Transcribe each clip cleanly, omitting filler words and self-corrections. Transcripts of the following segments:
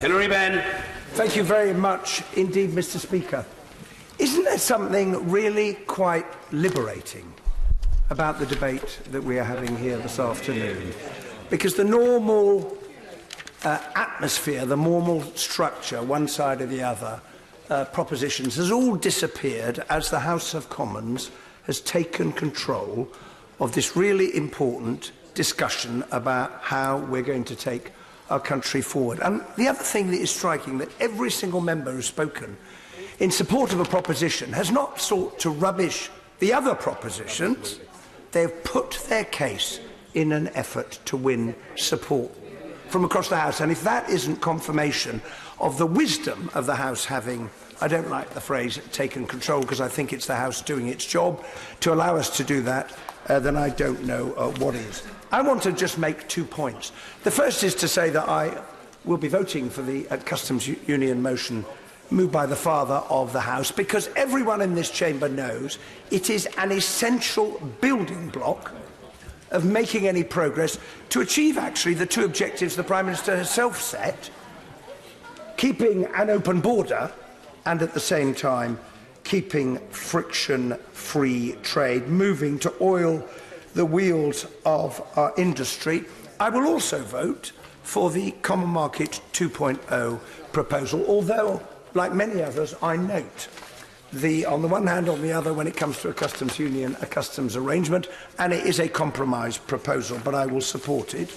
Hilary Benn. Thank you very much indeed, Mr. Speaker. Isn't there something really quite liberating about the debate that we are having here this afternoon? Because the normal atmosphere, the normal structure, one side or the other, propositions, has all disappeared as the House of Commons has taken control of this really important discussion about how we're going to take our country forward. And the other thing that is striking, that every single member who's spoken in support of a proposition has not sought to rubbish the other propositions. They've put their case in an effort to win support from across the House. And if that isn't confirmation of the wisdom of the House having, I don't like the phrase taken control, because I think it's the House doing its job to allow us to do that, then I don't know what is. I want to just make 2 points. The first is to say that I will be voting for the Customs Union motion moved by the Father of the House, because everyone in this chamber knows it is an essential building block of making any progress to achieve actually the 2 objectives the Prime Minister herself set: keeping an open border and at the same time keeping friction-free trade, moving to oil the wheels of our industry. I will also vote for the Common Market 2.0 proposal, although, like many others, I note on the one hand, on the other, when it comes to a customs union, a customs arrangement, and it is a compromise proposal, but I will support it.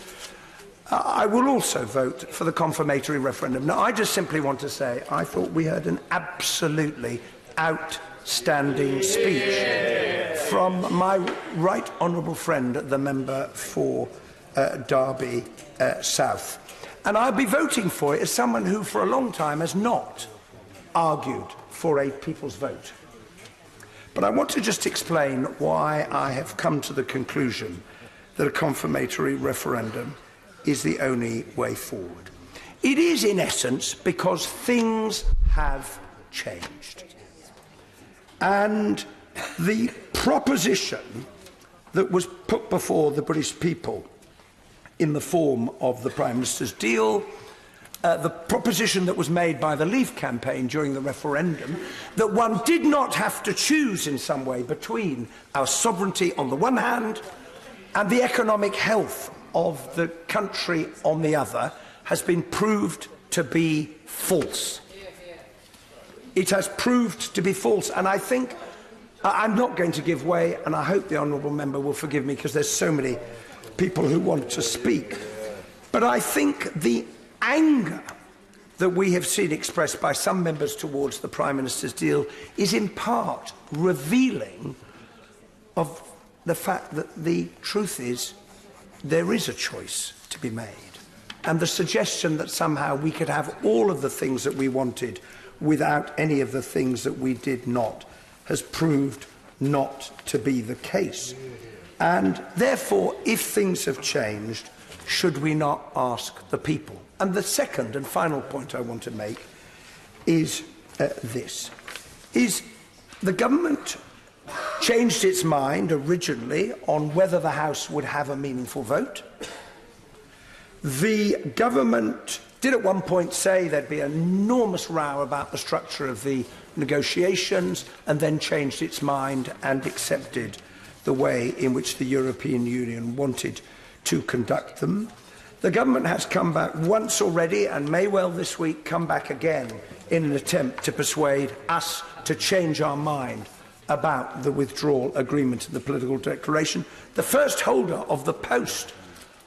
I will also vote for the confirmatory referendum. Now, I just simply want to say I thought we heard an absolutely outstanding speech from my right honourable friend, the member for Derby South. And I'll be voting for it as someone who for a long time has not argued for a people's vote. But I want to just explain why I have come to the conclusion that a confirmatory referendum is the only way forward. It is, in essence, because things have changed. And the proposition that was put before the British people in the form of the Prime Minister's deal, the proposition that was made by the Leave campaign during the referendum, that one did not have to choose in some way between our sovereignty on the one hand and the economic health of the country on the other, has been proved to be false. It has proved to be false, and I think I'm not going to give way, and I hope the honourable member will forgive me because there's so many people who want to speak. But I think the anger that we have seen expressed by some members towards the Prime Minister's deal is in part revealing of the fact that the truth is there is a choice to be made. And the suggestion that somehow we could have all of the things that we wanted without any of the things that we did not has proved not to be the case. And therefore, if things have changed, should we not ask the people? And the second and final point I want to make is the government changed its mind originally on whether the House would have a meaningful vote. The government did at one point say there'd be an enormous row about the structure of the negotiations, and then changed its mind and accepted the way in which the European Union wanted to conduct them. The government has come back once already, and may well this week come back again in an attempt to persuade us to change our mind about the withdrawal agreement and the political declaration. The first holder of the post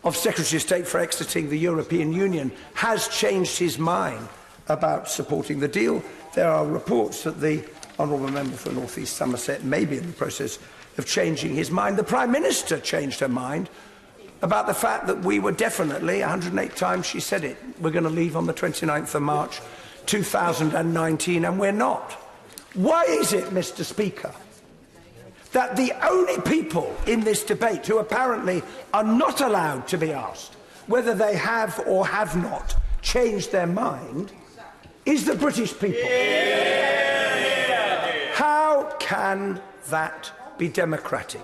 of Secretary of State for exiting the European Union has changed his mind about supporting the deal. There are reports that the honourable member for North East Somerset may be in the process of changing his mind. The Prime Minister changed her mind about the fact that we were definitely, 108 times she said it, we're going to leave on the 29th of March 2019, and we're not. Why is it, Mr. Speaker, that the only people in this debate who apparently are not allowed to be asked whether they have or have not changed their mind is the British people? How can that be democratic?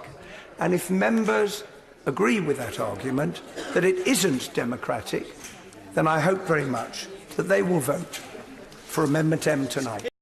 And if members agree with that argument, that it isn't democratic, then I hope very much that they will vote for Amendment M tonight.